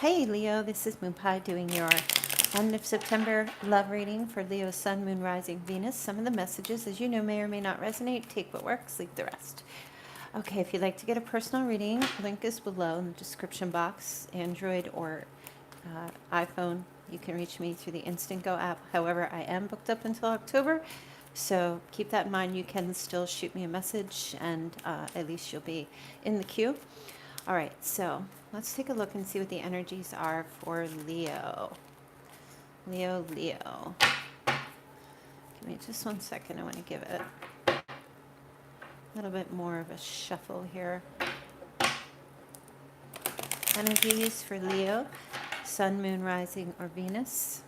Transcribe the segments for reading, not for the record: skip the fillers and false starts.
Hey Leo, this is Moonpie doing your end of September love reading for Leo, Sun, Moon, Rising, Venus. Some of the messages, as you know, may or may not resonate. Take what works, leave the rest. Okay, if you'd like to get a personal reading, link is below in the description box. Android or iPhone, you can reach me through the Instant Go app. However, I am booked up until October, so keep that in mind. You can still shoot me a message, and at least you'll be in the queue. All right, so let's take a look and see what the energies are for Leo. Leo. Give me just 1 second. I want to give it a little bit more of a shuffle here. Energies for Leo, Sun, Moon, Rising, or Venus.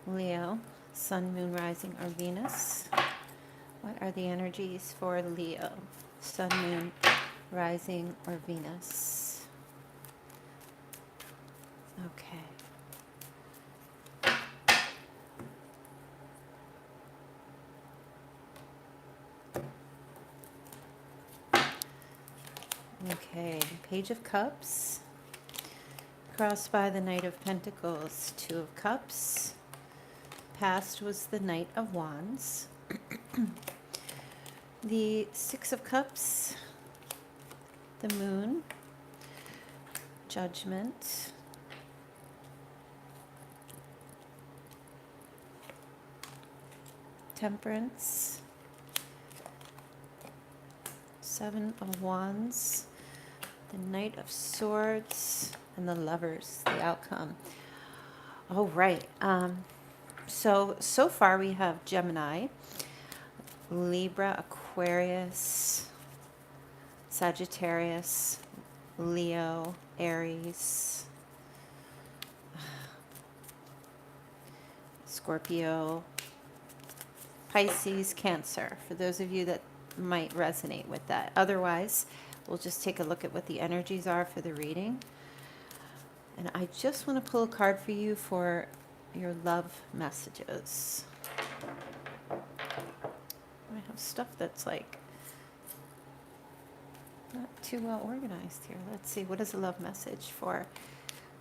Leo, Sun, Moon, Rising, or Venus. What are the energies for Leo, Sun, Moon, Rising, or Venus? Okay. Okay, Page of Cups, crossed by the Knight of Pentacles, Two of Cups. Past was the Knight of Wands. The Six of Cups, the Moon, Judgment, Temperance, Seven of Wands, the Knight of Swords, and the Lovers, the outcome. All right. So far we have Gemini, Libra, Aquarius, Sagittarius, Leo, Aries, Scorpio, Pisces, Cancer, for those of you that might resonate with that. Otherwise, we'll just take a look at what the energies are for the reading. And I just want to pull a card for you for your love messages. I have stuff that's like not too well organized here. Let's see, what is a love message for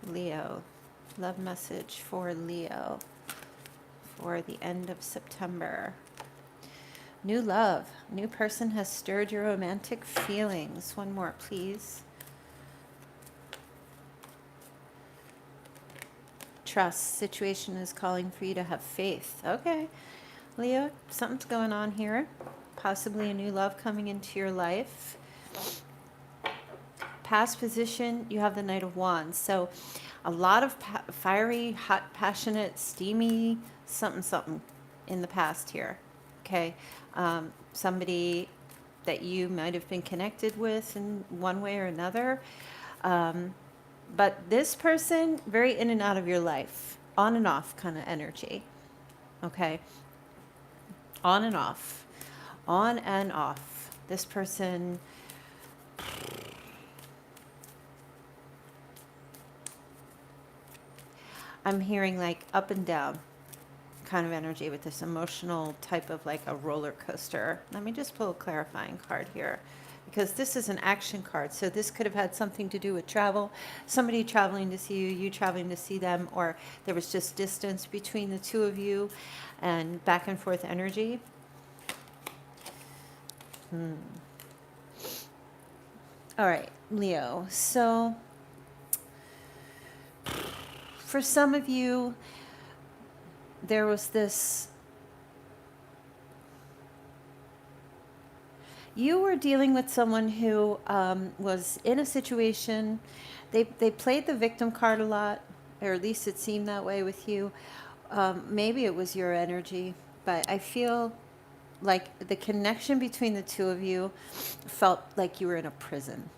Leo? Love message for Leo for the end of September. New love. New person has stirred your romantic feelings. One more, please. Trust. Situation is calling for you to have faith. Okay. Leo, something's going on here. Possibly a new love coming into your life. Past position, you have the Knight of Wands. So a lot of fiery, hot, passionate, steamy, something in the past here. Okay. Somebody that you might have been connected with in one way or another. But this person, very in and out of your life, on and off kind of energy. Okay. On and off. On and off. This person, I'm hearing like up and down kind of energy with this emotional type of like a roller coaster. Let me just pull a clarifying card here, because this is an action card. So this could have had something to do with travel, somebody traveling to see you, you traveling to see them, or there was just distance between the two of you and back and forth energy. All right, Leo. So for some of you, there was this, you were dealing with someone who was in a situation, they played the victim card a lot, or at least it seemed that way with you. Maybe it was your energy, but I feel like the connection between the two of you felt like you were in a prison.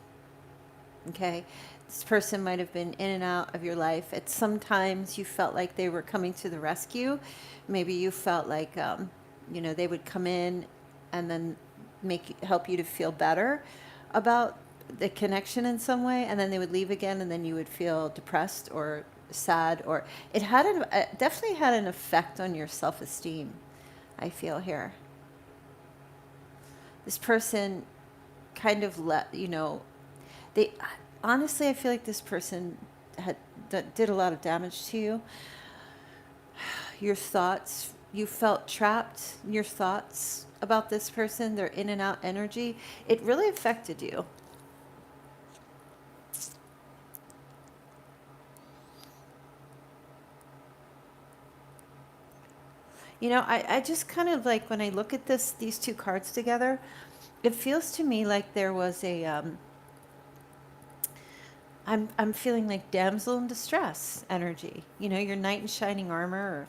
Okay? This person might have been in and out of your life. At sometimes you felt like they were coming to the rescue. Maybe you felt like, they would come in and then help you to feel better about the connection in some way, and then they would leave again, and then you would feel depressed or sad, or it definitely had an effect on your self-esteem, I feel here. This person kind of honestly, I feel like this person that did a lot of damage to you. Your thoughts, you felt trapped in your thoughts about this person, their in and out energy. It really affected you. You know, I just kind of like when I look at these two cards together, it feels to me like there was a, I'm feeling like damsel in distress energy. You know, your knight in shining armor or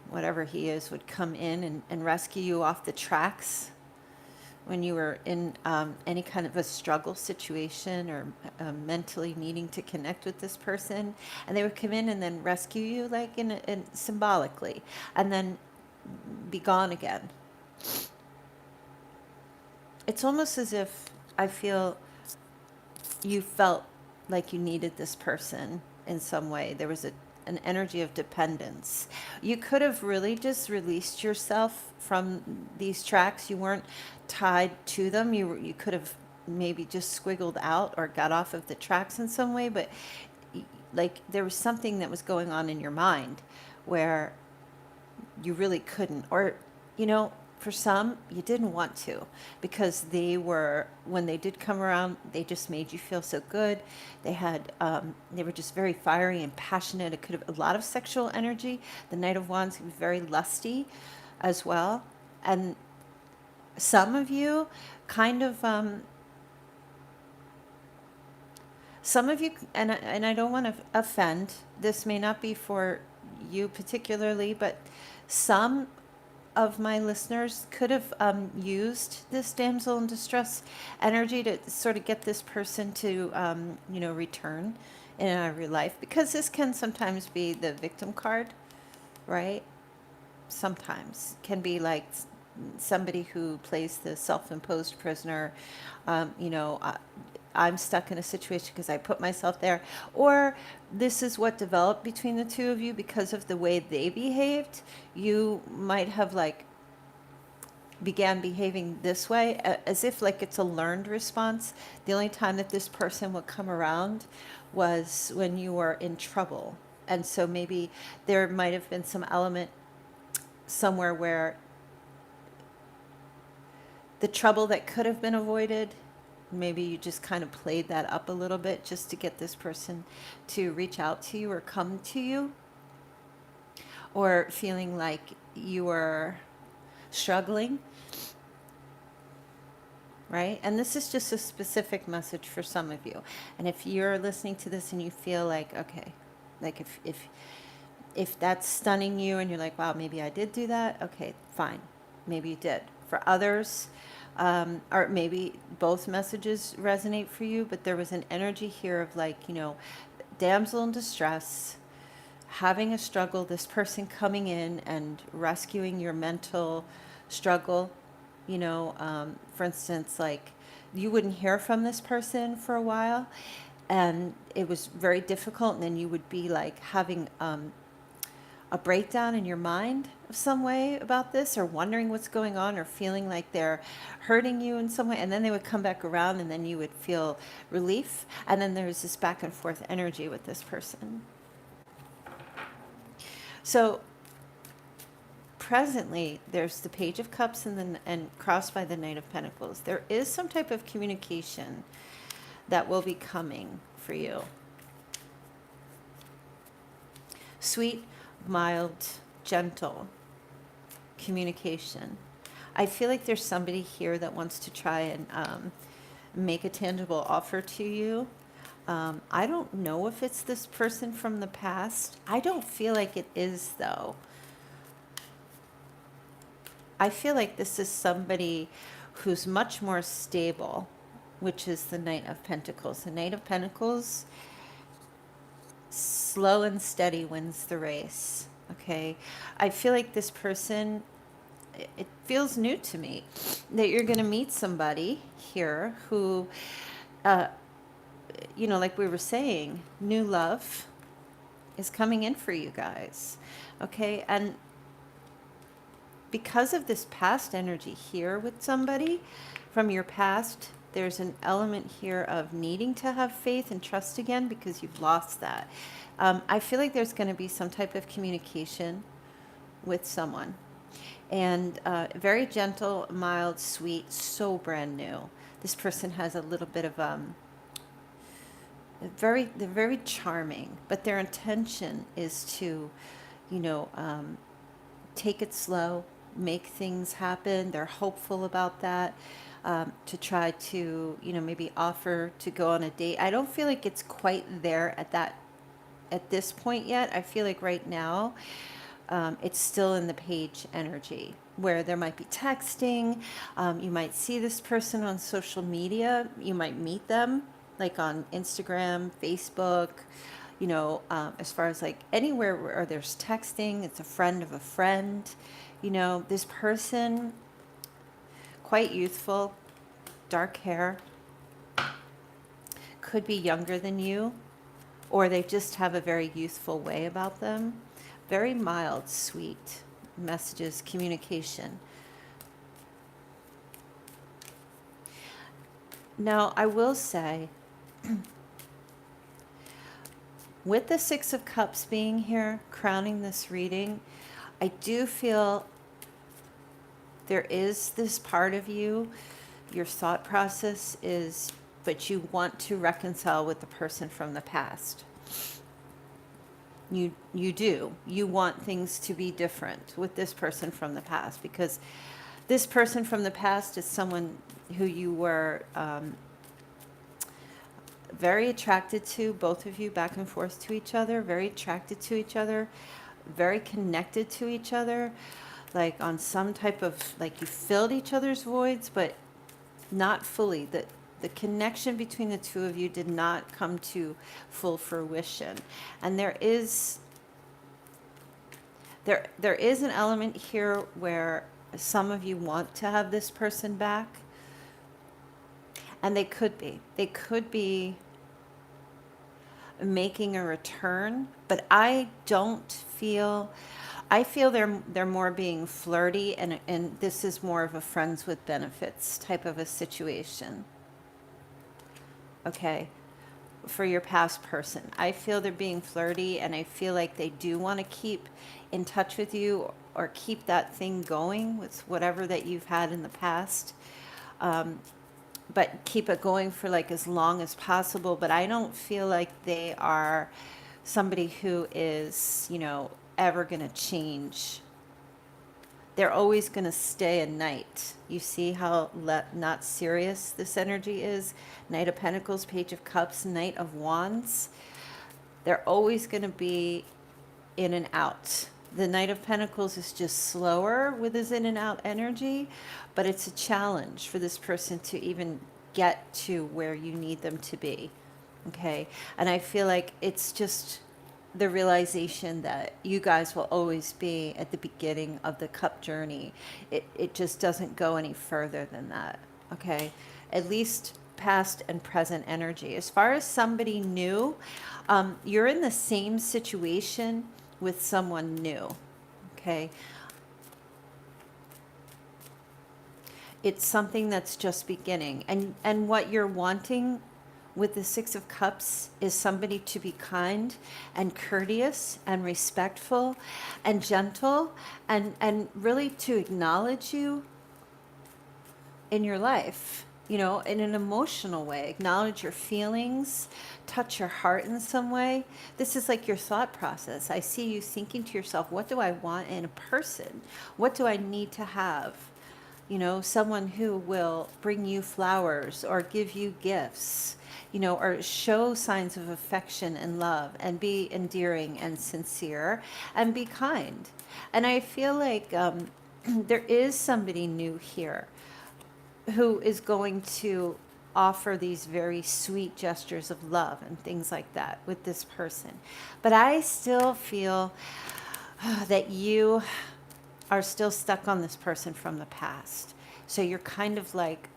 whatever he is would come in and rescue you off the tracks when you were in any kind of a struggle situation or mentally needing to connect with this person. And they would come in and then rescue you like in symbolically and then be gone again. It's almost as if I feel you felt like you needed this person in some way. There was an energy of dependence. You could have really just released yourself from these tracks. You weren't tied to them. You could have maybe just squiggled out or got off of the tracks in some way, but like there was something that was going on in your mind where you really couldn't, or you know, for some you didn't want to, because they were, when they did come around, they just made you feel so good. They had they were just very fiery and passionate. It could have a lot of sexual energy. The Knight of Wands could be very lusty as well. And some of you kind of some of you, and I don't want to offend, this may not be for you particularly, but some of my listeners could have used this damsel in distress energy to sort of get this person to, you know, return in your life, because this can sometimes be the victim card, right? Sometimes can be like somebody who plays the self-imposed prisoner. You know, I'm stuck in a situation because I put myself there, or this is what developed between the two of you because of the way they behaved. You might have like began behaving this way as if like it's a learned response. The only time that this person would come around was when you were in trouble. And so maybe there might have been some element somewhere where the trouble that could have been avoided, maybe you just kind of played that up a little bit just to get this person to reach out to you or come to you, or feeling like you were struggling, right? And this is just a specific message for some of you. And if you're listening to this and you feel like, okay, like if that's stunning you and you're like, wow, maybe I did do that, okay, fine, maybe you did. For others, or maybe both messages resonate for you, but there was an energy here of like, you know, damsel in distress, having a struggle, this person coming in and rescuing your mental struggle. You know, for instance, like you wouldn't hear from this person for a while and it was very difficult, and then you would be like having a breakdown in your mind of some way about this, or wondering what's going on, or feeling like they're hurting you in some way, and then they would come back around and then you would feel relief, and then there's this back and forth energy with this person. So presently there's the Page of Cups and crossed by the Knight of Pentacles. There is some type of communication that will be coming for you. Sweet, mild, gentle communication. I feel like there's somebody here that wants to try and make a tangible offer to you. I don't know if it's this person from the past. I don't feel like it is, though. I feel like this is somebody who's much more stable, which is the Knight of Pentacles. The Knight of Pentacles, slow and steady wins the race. Okay, I feel like this person, it feels new to me that you're going to meet somebody here who, you know, like we were saying, new love is coming in for you guys. Okay, and because of this past energy here with somebody from your past, there's an element here of needing to have faith and trust again because you've lost that. I feel like there's going to be some type of communication with someone. And very gentle, mild, sweet, so brand new. This person has a little bit of they're very charming, but their intention is to, you know, take it slow, make things happen. They're hopeful about that. To try to, you know, maybe offer to go on a date. I don't feel like it's quite there at this point yet. I feel like right now, it's still in the page energy where there might be texting. You might see this person on social media. You might meet them like on Instagram, Facebook, you know, as far as like anywhere where there's texting, it's a friend of a friend. You know, this person, quite youthful, dark hair, could be younger than you, or they just have a very youthful way about them. Very mild, sweet messages, communication. Now, I will say, with the Six of Cups being here, crowning this reading, I do feel there is this part of you, your thought process is, but you want to reconcile with the person from the past. You do. You want things to be different with this person from the past because this person from the past is someone who you were very attracted to, both of you back and forth to each other, very attracted to each other, very connected to each other, like on some type of, like you filled each other's voids, but not fully. The connection between the two of you did not come to full fruition. And there is an element here where some of you want to have this person back. And they could be making a return, but I feel they're more being flirty, and this is more of a friends with benefits type of a situation. Okay, for your past person. I feel they're being flirty, and I feel like they do want to keep in touch with you or keep that thing going with whatever that you've had in the past. But keep it going for like as long as possible. But I don't feel like they are somebody who is, you know, ever going to change. They're always going to stay a knight. You see how not serious this energy is? Knight of Pentacles, Page of Cups, Knight of Wands. They're always going to be in and out. The Knight of Pentacles is just slower with his in and out energy, but it's a challenge for this person to even get to where you need them to be. Okay? And I feel like it's just the realization that you guys will always be at the beginning of the cup journey. It just doesn't go any further than that. Okay? At least past and present energy. As far as somebody new, you're in the same situation with someone new. Okay? It's something that's just beginning. And what you're wanting with the Six of Cups is somebody to be kind and courteous and respectful and gentle and really to acknowledge you in your life, you know, in an emotional way. Acknowledge your feelings, touch your heart in some way. This is like your thought process. I see you thinking to yourself, what do I want in a person? What do I need to have? You know, someone who will bring you flowers or give you gifts, you know, or show signs of affection and love and be endearing and sincere and be kind. And I feel like there is somebody new here who is going to offer these very sweet gestures of love and things like that with this person. But I still feel that you are still stuck on this person from the past. So you're kind of like,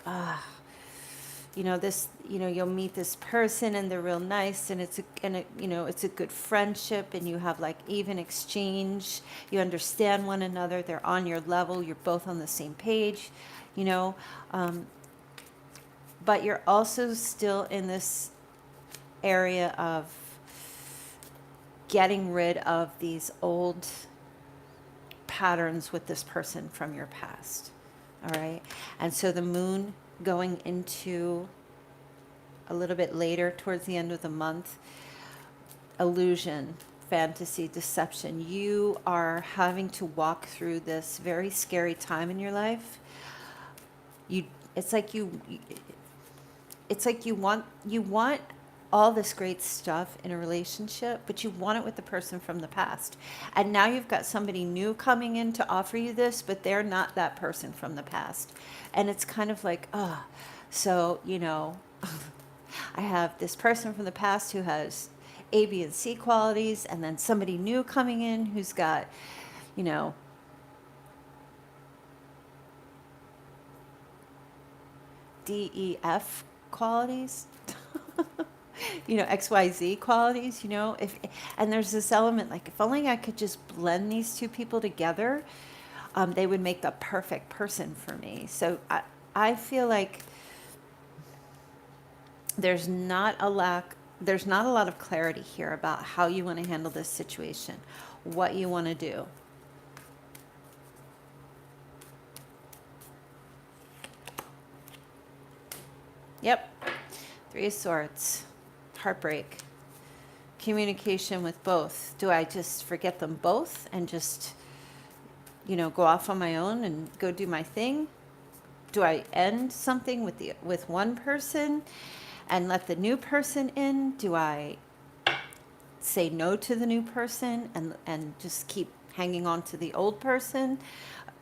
you know, this, you know, you'll meet this person and they're real nice and it's you know, it's a good friendship and you have like even exchange. You understand one another. They're on your level. You're both on the same page, you know. but you're also still in this area of getting rid of these old patterns with this person from your past. All right. And so the moon going into a little bit later towards the end of the month, illusion, fantasy, deception. You are having to walk through this very scary time in your life. You, it's like you want all this great stuff in a relationship, but you want it with the person from the past. And now you've got somebody new coming in to offer you this, but they're not that person from the past. And it's kind of like, oh, so, I have this person from the past who has A, B, and C qualities, and then somebody new coming in who's got, you know, D, E, F qualities. XYZ qualities, and there's this element like, if only I could just blend these two people together, they would make the perfect person for me. So I feel like there's not a lot of clarity here about how you want to handle this situation, what you want to do. Yep. Three of Swords. Heartbreak. Communication with both. Do I just forget them both and just, go off on my own and go do my thing? Do I end something with one person and let the new person in? Do I say no to the new person and just keep hanging on to the old person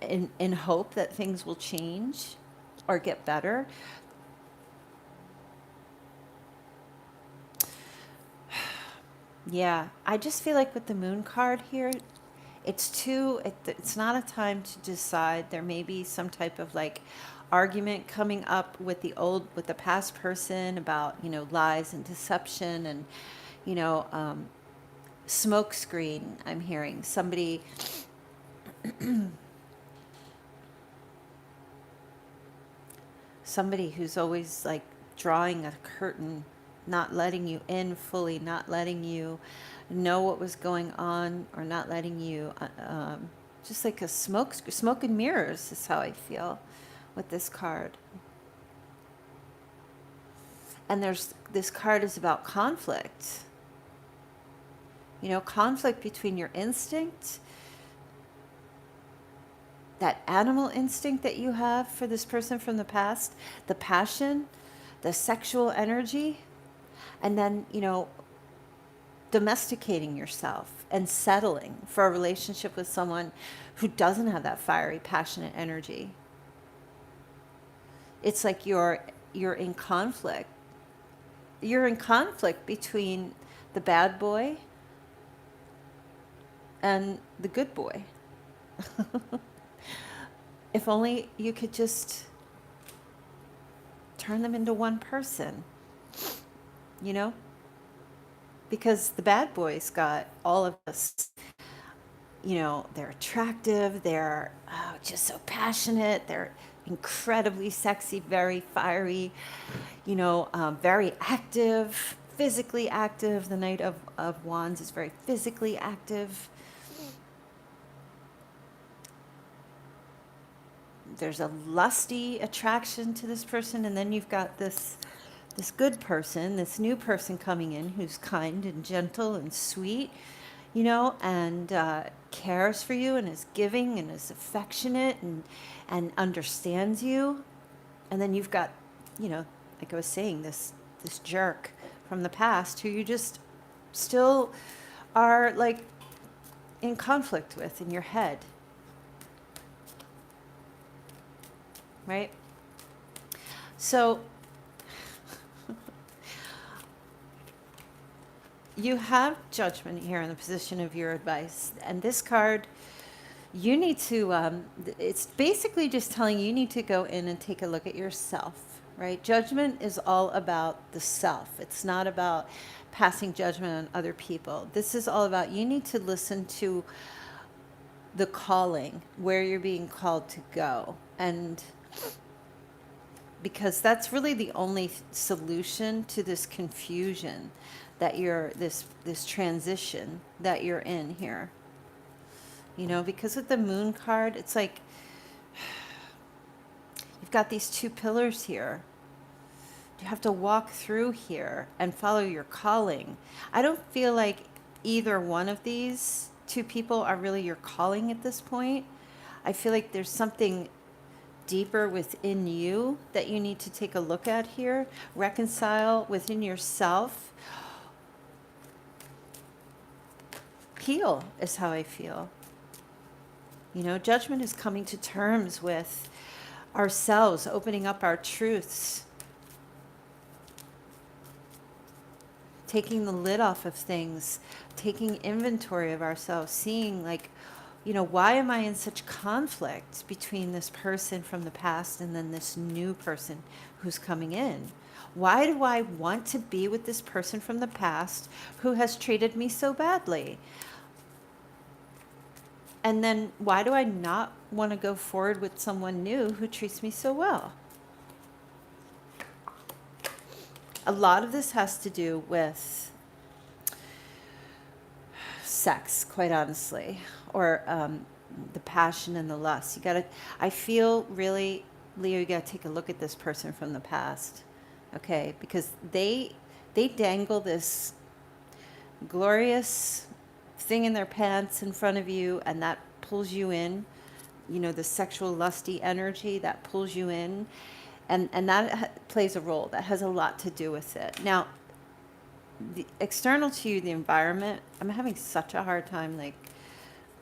in hope that things will change or get better? Yeah, I just feel like with the moon card here, it's not a time to decide. There may be some type of like argument coming up with the past person about, lies and deception and, smoke screen. I'm hearing somebody who's always like drawing a curtain, not letting you in fully, not letting you know what was going on, or not letting you, just like a smoke and mirrors is how I feel with this card. And this card is about conflict. Conflict between your instinct, that animal instinct that you have for this person from the past, the passion, the sexual energy, and then, domesticating yourself and settling for a relationship with someone who doesn't have that fiery, passionate energy. It's like you're in conflict. You're in conflict between the bad boy and the good boy. If only you could just turn them into one person, because the bad boy's got all of us, they're attractive, they're just so passionate, they're incredibly sexy, very fiery, very active, physically active. The Knight of Wands is very physically active. There's a lusty attraction to this person, and then you've got this good person, this new person coming in who's kind and gentle and sweet, and cares for you and is giving and is affectionate and understands you. And then you've got, like I was saying, this jerk from the past who you just still are like in conflict with in your head. Right? So you have Judgment here in the position of your advice. And this card, you need to, it's basically just telling you need to go in and take a look at yourself, right? Judgment is all about the self. It's not about passing judgment on other people. This is all about, you need to listen to the calling, where you're being called to go. And because that's really the only solution to this confusion that you're, this transition that you're in here. You know, because with the moon card, it's like you've got these two pillars here. You have to walk through here and follow your calling. I don't feel like either one of these two people are really your calling at this point. I feel like there's something deeper within you that you need to take a look at here. Reconcile within yourself. Heal is how I feel. You know, judgment is coming to terms with ourselves, opening up our truths, taking the lid off of things, taking inventory of ourselves, seeing like, you know, why am I in such conflict between this person from the past and then this new person who's coming in? Why do I want to be with this person from the past who has treated me so badly? And then why do I not want to go forward with someone new who treats me so well? A lot of this has to do with sex, quite honestly, or the passion and the lust. You gotta, I feel really, Leo, you gotta take a look at this person from the past, okay? Because they dangle this glorious thing in their pants in front of you, and that pulls you in. You know, the sexual lusty energy that pulls you in, and that plays a role. That has a lot to do with it. Now, the external to you, the environment, I'm having such a hard time like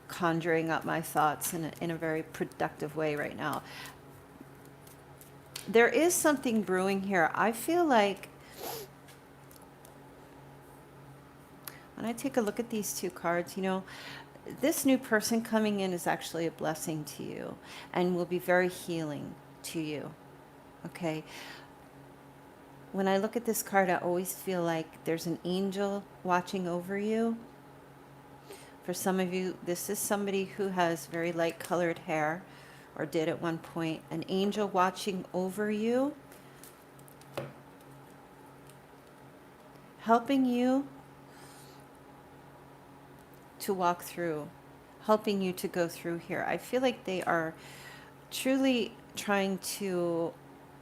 conjuring up my thoughts in a very productive way right now. There is something brewing here. I feel like when I take a look at these two cards, you know, this new person coming in is actually a blessing to you and will be very healing to you. Okay. When I look at this card, I always feel like there's an angel watching over you. For some of you, this is somebody who has very light colored hair or did at one point. An angel watching over you, helping you to walk through, helping you to go through here. I feel like they are truly trying to,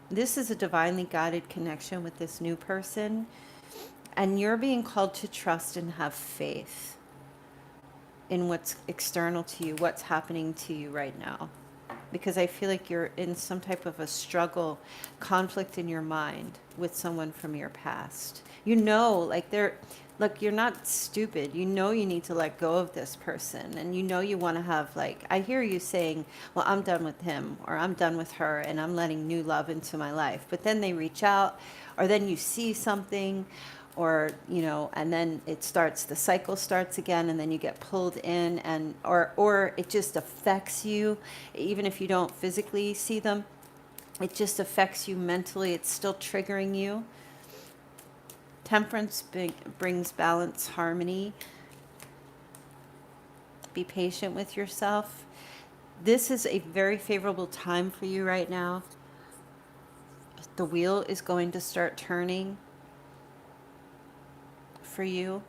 this is a divinely guided connection with this new person, and you're being called to trust and have faith in what's external to you, what's happening to you right now. Because I feel like you're in some type of a struggle, conflict in your mind with someone from your past. You know, like look, you're not stupid. You know you need to let go of this person. And you know you want to have, like, I hear you saying, well, I'm done with him or I'm done with her and I'm letting new love into my life. But then they reach out, or then you see something, or, you know, and then it starts, the cycle starts again, and then you get pulled in, and or it just affects you. Even if you don't physically see them, it just affects you mentally. It's still triggering you. Temperance brings balance, harmony. Be patient with yourself. This is a very favorable time for you right now. The wheel is going to start turning for you.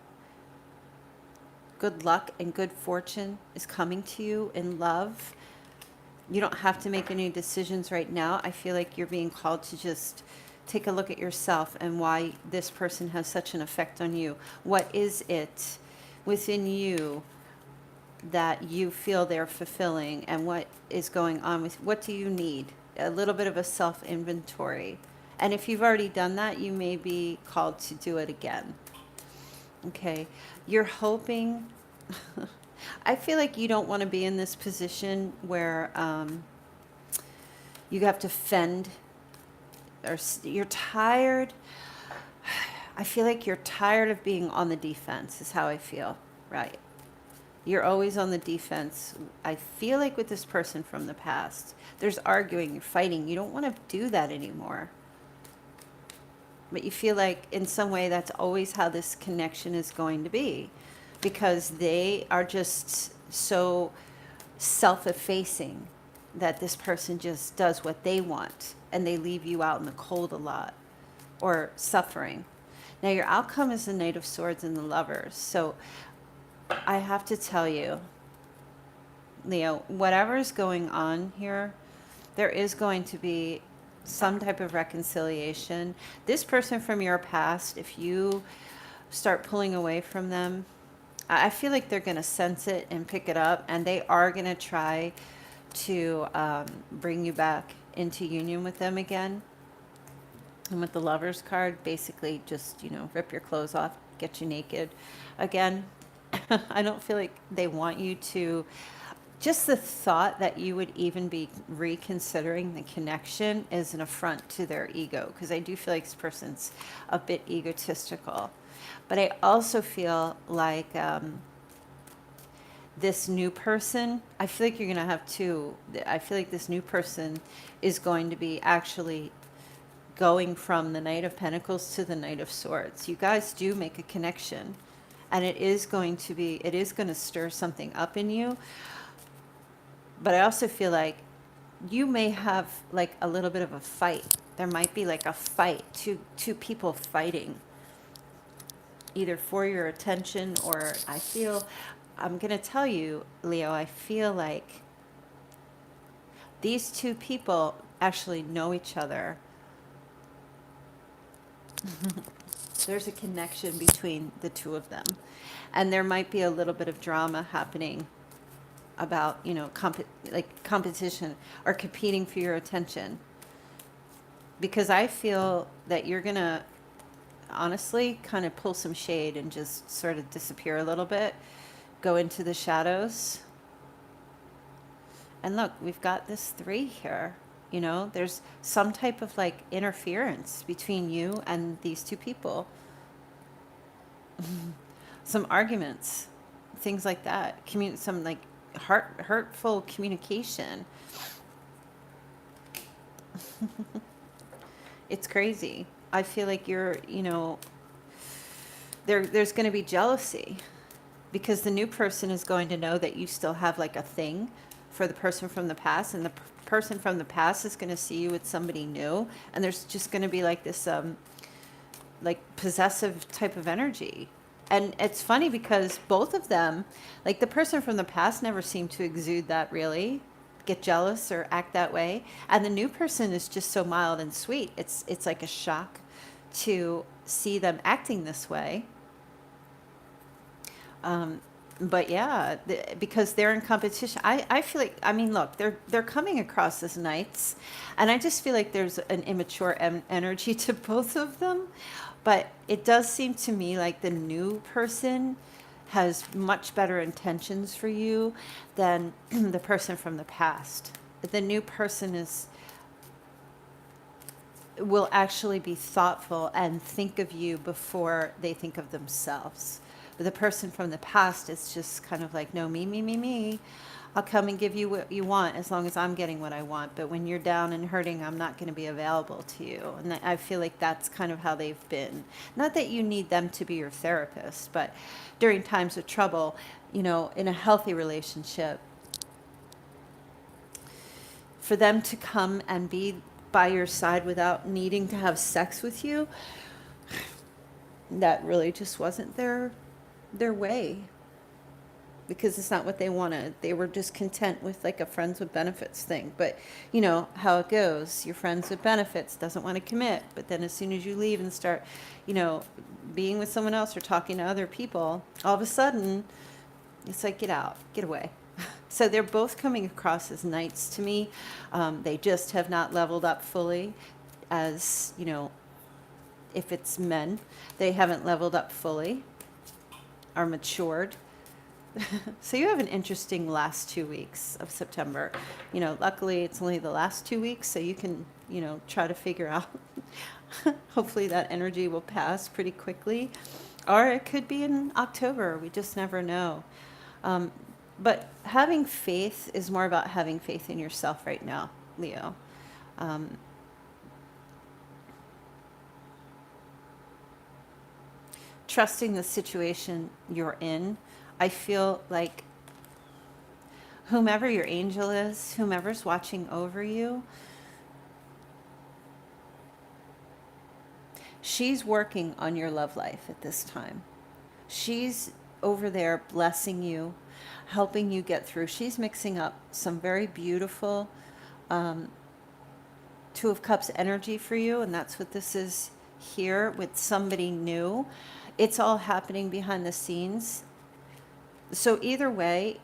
Good luck and good fortune is coming to you in love. You don't have to make any decisions right now. I feel like you're being called to just take a look at yourself and why this person has such an effect on you. What is it within you that you feel they're fulfilling, and what is going on with, what do you need? A little bit of a self-inventory. And if you've already done that, you may be called to do it again. Okay, you're hoping, I feel like you don't want to be in this position where you have to fend, or you're tired. I feel like you're tired of being on the defense is how I feel, right? You're always on the defense. I feel like with this person from the past, there's arguing, you're fighting. You don't want to do that anymore. But you feel like in some way that's always how this connection is going to be, because they are just so self-effacing. that this person just does what they want and they leave you out in the cold a lot or suffering. Now, your outcome is the Knight of Swords and the Lovers. So I have to tell you, Leo, whatever is going on here, there is going to be some type of reconciliation. This person from your past, if you start pulling away from them, I feel like they're going to sense it and pick it up, and they are going to try to bring you back into union with them again. And with the Lovers card, basically just, rip your clothes off, get you naked again. I don't feel like they want you to. Just the thought that you would even be reconsidering the connection is an affront to their ego, because I do feel like this person's a bit egotistical. But I also feel like this new person, I feel like you're going to have two. I feel like this new person is going to be actually going from the Knight of Pentacles to the Knight of Swords. You guys do make a connection, and it is going to stir something up in you. But I also feel like you may have like a little bit of a fight. There might be like a fight, two people fighting, either for your attention, or I'm going to tell you, Leo, I feel like these two people actually know each other. There's a connection between the two of them. And there might be a little bit of drama happening about, competition or competing for your attention. Because I feel that you're going to honestly kind of pull some shade and just sort of disappear a little bit, go into the shadows. And look, we've got this 3 here. There's some type of like interference between you and these two people. Some arguments, things like that. Some like hurtful communication. It's crazy. I feel like there's going to be jealousy, because the new person is going to know that you still have like a thing for the person from the past, and the person from the past is going to see you with somebody new, and there's just going to be like this like possessive type of energy. And it's funny because both of them, like the person from the past never seemed to exude that, really get jealous or act that way, and the new person is just so mild and sweet. It's like a shock to see them acting this way. But yeah, because they're in competition. I feel like, look, they're coming across as knights, and I just feel like there's an immature energy to both of them. But it does seem to me like the new person has much better intentions for you than the person from the past. The new person will actually be thoughtful and think of you before they think of themselves. But the person from the past is just kind of like, no, me. I'll come and give you what you want as long as I'm getting what I want. But when you're down and hurting, I'm not going to be available to you. And I feel like that's kind of how they've been. Not that you need them to be your therapist, but during times of trouble, in a healthy relationship, for them to come and be by your side without needing to have sex with you, that really just wasn't their way, because it's not what they wanted. They were just content with like a friends with benefits thing. But you know how it goes. Your friends with benefits doesn't want to commit, but then as soon as you leave and start, being with someone else or talking to other people, all of a sudden it's like, get out, get away. So they're both coming across as knights to me. They just have not leveled up fully. As if it's men, they haven't leveled up fully or matured. So you have an interesting last 2 weeks of September. Luckily it's only the last 2 weeks, so you can, try to figure out. Hopefully that energy will pass pretty quickly. Or it could be in October. We just never know. But having faith is more about having faith in yourself right now, Leo. Trusting the situation you're in. I feel like whomever your angel is, whomever's watching over you, she's working on your love life at this time. She's over there blessing you, helping you get through. She's mixing up some very beautiful Two of Cups energy for you, and that's what this is here with somebody new. It's all happening behind the scenes. So either way,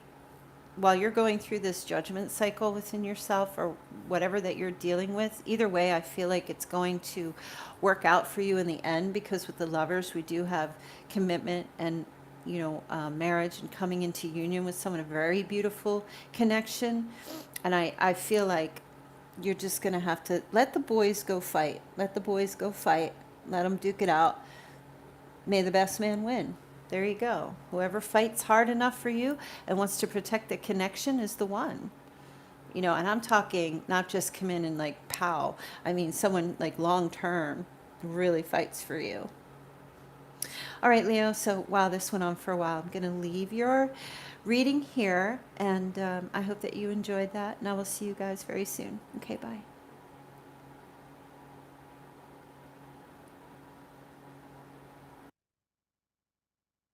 while you're going through this judgment cycle within yourself or whatever that you're dealing with, either way, I feel like it's going to work out for you in the end, because with the Lovers, we do have commitment and, marriage and coming into union with someone, a very beautiful connection. And I feel like you're just going to have to let the boys go fight. Let the boys go fight. Let them duke it out. May the best man win. There you go. Whoever fights hard enough for you and wants to protect the connection is the one. And I'm talking not just come in and like pow. I mean, someone like long term really fights for you. All right, Leo. So, wow, this went on for a while. I'm going to leave your reading here, and I hope that you enjoyed that, and I will see you guys very soon. Okay, bye.